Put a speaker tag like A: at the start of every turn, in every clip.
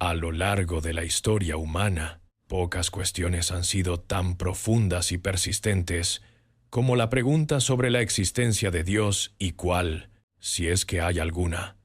A: A lo largo de la historia humana, pocas cuestiones han sido tan profundas y persistentes como la pregunta sobre la existencia de Dios y cuál, si es que hay alguna,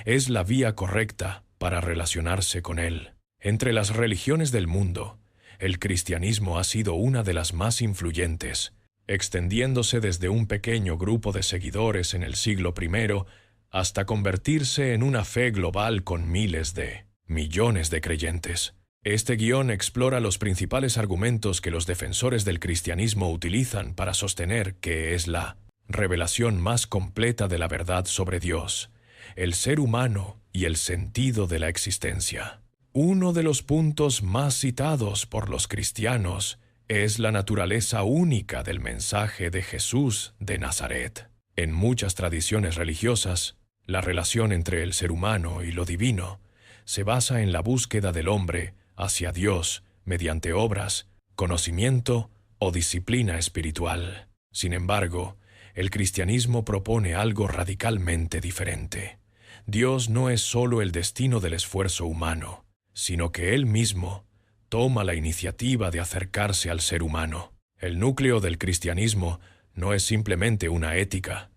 A: es la vía correcta para relacionarse con Él. Entre las religiones del mundo, el cristianismo ha sido una de las más influyentes, extendiéndose desde un pequeño grupo de seguidores en el siglo I hasta convertirse en una fe global con millones de creyentes. Este guión explora los principales argumentos que los defensores del cristianismo utilizan para sostener que es la revelación más completa de la verdad sobre Dios, el ser humano y el sentido de la existencia. Uno de los puntos más citados por los cristianos es la naturaleza única del mensaje de Jesús de Nazaret. En muchas tradiciones religiosas, la relación entre el ser humano y lo divino se basa en la búsqueda del hombre hacia Dios mediante obras, conocimiento o disciplina espiritual. Sin embargo, el cristianismo propone algo radicalmente diferente. Dios no es solo el destino del esfuerzo humano, sino que Él mismo toma la iniciativa de acercarse al ser humano. El núcleo del cristianismo no es simplemente una ética,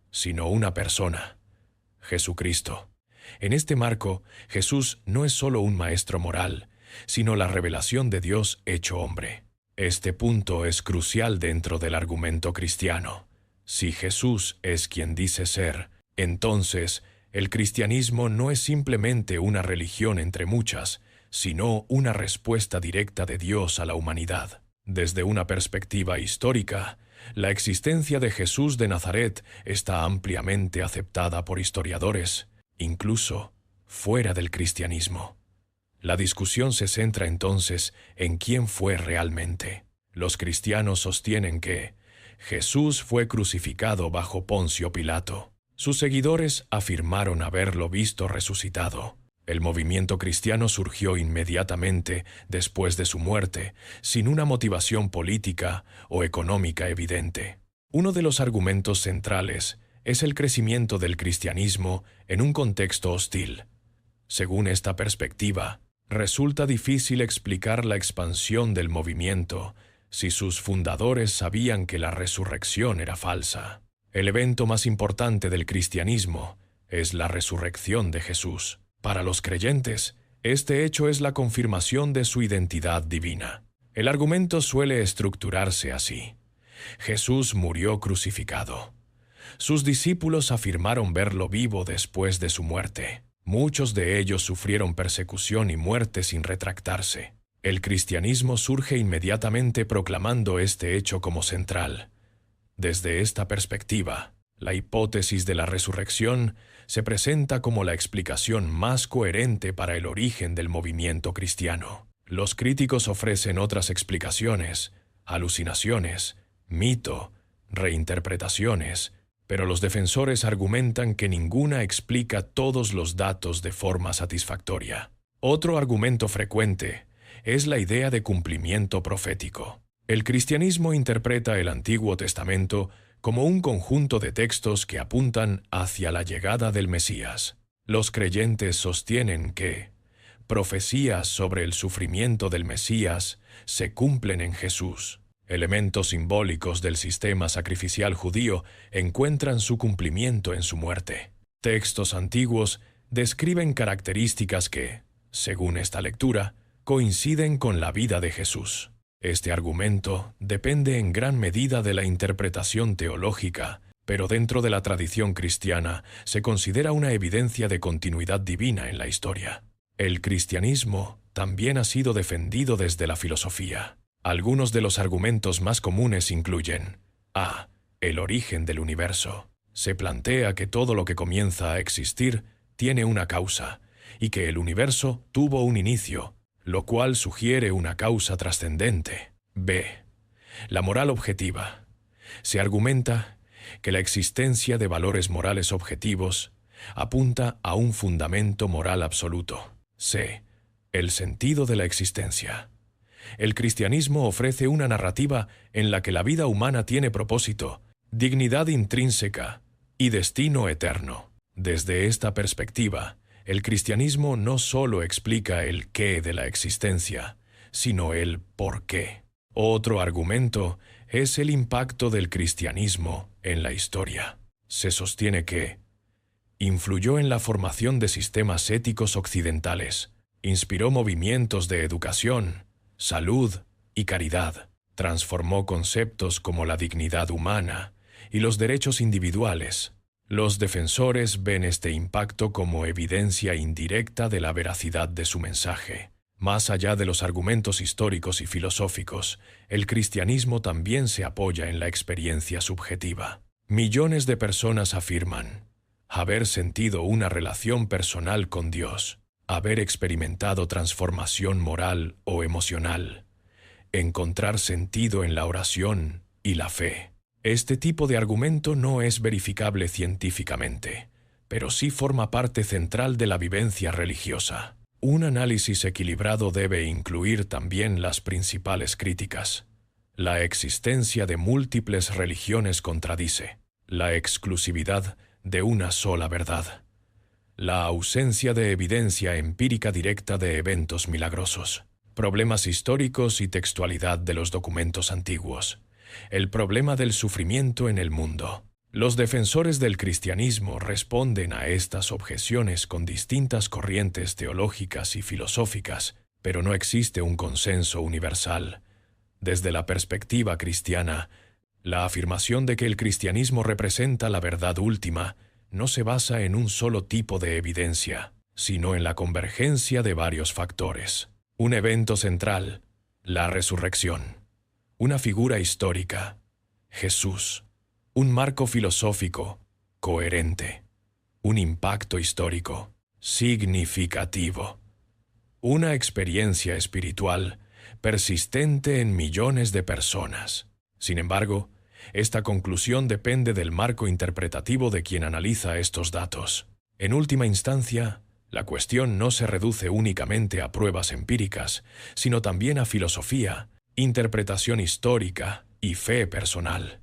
A: sino una persona, Jesucristo. En este marco, Jesús no es solo un maestro moral, sino la revelación de Dios hecho hombre. Este punto es crucial dentro del argumento cristiano. Si Jesús es quien dice ser, entonces el cristianismo no es simplemente una religión entre muchas, sino una respuesta directa de Dios a la humanidad. Desde una perspectiva histórica, la existencia de Jesús de Nazaret está ampliamente aceptada por historiadores, incluso fuera del cristianismo. La discusión se centra entonces en quién fue realmente. Los cristianos sostienen que Jesús fue crucificado bajo Poncio Pilato. Sus seguidores afirmaron haberlo visto resucitado. El movimiento cristiano surgió inmediatamente después de su muerte, sin una motivación política o económica evidente. Uno de los argumentos centrales es el crecimiento del cristianismo en un contexto hostil. Según esta perspectiva, resulta difícil explicar la expansión del movimiento si sus fundadores sabían que la resurrección era falsa. El evento más importante del cristianismo es la resurrección de Jesús. Para los creyentes, este hecho es la confirmación de su identidad divina. El argumento suele estructurarse así: Jesús murió crucificado. Sus discípulos afirmaron verlo vivo después de su muerte. Muchos de ellos sufrieron persecución y muerte sin retractarse. El cristianismo surge inmediatamente proclamando este hecho como central. Desde esta perspectiva, la hipótesis de la resurrección se presenta como la explicación más coherente para el origen del movimiento cristiano. Los críticos ofrecen otras explicaciones, alucinaciones, mito, reinterpretaciones, pero los defensores argumentan que ninguna explica todos los datos de forma satisfactoria. Otro argumento frecuente es la idea de cumplimiento profético. El cristianismo interpreta el Antiguo Testamento como un conjunto de textos que apuntan hacia la llegada del Mesías. Los creyentes sostienen que profecías sobre el sufrimiento del Mesías se cumplen en Jesús. Elementos simbólicos del sistema sacrificial judío encuentran su cumplimiento en su muerte. Textos antiguos describen características que, según esta lectura, coinciden con la vida de Jesús. Este argumento depende en gran medida de la interpretación teológica, pero dentro de la tradición cristiana se considera una evidencia de continuidad divina en la historia. El cristianismo también ha sido defendido desde la filosofía. Algunos de los argumentos más comunes incluyen: a. El origen del universo. Se plantea que todo lo que comienza a existir tiene una causa, y que el universo tuvo un inicio, lo cual sugiere una causa trascendente. b. La moral objetiva. Se argumenta que la existencia de valores morales objetivos apunta a un fundamento moral absoluto. c. El sentido de la existencia. El cristianismo ofrece una narrativa en la que la vida humana tiene propósito, dignidad intrínseca y destino eterno. Desde esta perspectiva, El cristianismo no solo explica el qué de la existencia, sino el por qué. Otro argumento es el impacto del cristianismo en la historia. Se sostiene que influyó en la formación de sistemas éticos occidentales, inspiró movimientos de educación, salud y caridad, transformó conceptos como la dignidad humana y los derechos individuales. Los defensores ven este impacto como evidencia indirecta de la veracidad de su mensaje. Más allá de los argumentos históricos y filosóficos, el cristianismo también se apoya en la experiencia subjetiva. Millones de personas afirman haber sentido una relación personal con Dios, haber experimentado transformación moral o emocional, encontrar sentido en la oración y la fe. Este tipo de argumento no es verificable científicamente, pero sí forma parte central de la vivencia religiosa. Un análisis equilibrado debe incluir también las principales críticas. La existencia de múltiples religiones contradice la exclusividad de una sola verdad, la ausencia de evidencia empírica directa de eventos milagrosos, problemas históricos y textualidad de los documentos antiguos, el problema del sufrimiento en el mundo. Los defensores del cristianismo responden a estas objeciones con distintas corrientes teológicas y filosóficas, pero no existe un consenso universal. Desde la perspectiva cristiana, la afirmación de que el cristianismo representa la verdad última no se basa en un solo tipo de evidencia, sino en la convergencia de varios factores. Un evento central, la resurrección. Una figura histórica, Jesús. Un marco filosófico, coherente. Un impacto histórico, significativo. Una experiencia espiritual, persistente en millones de personas. Sin embargo, esta conclusión depende del marco interpretativo de quien analiza estos datos. En última instancia, la cuestión no se reduce únicamente a pruebas empíricas, sino también a filosofía, interpretación histórica y fe personal.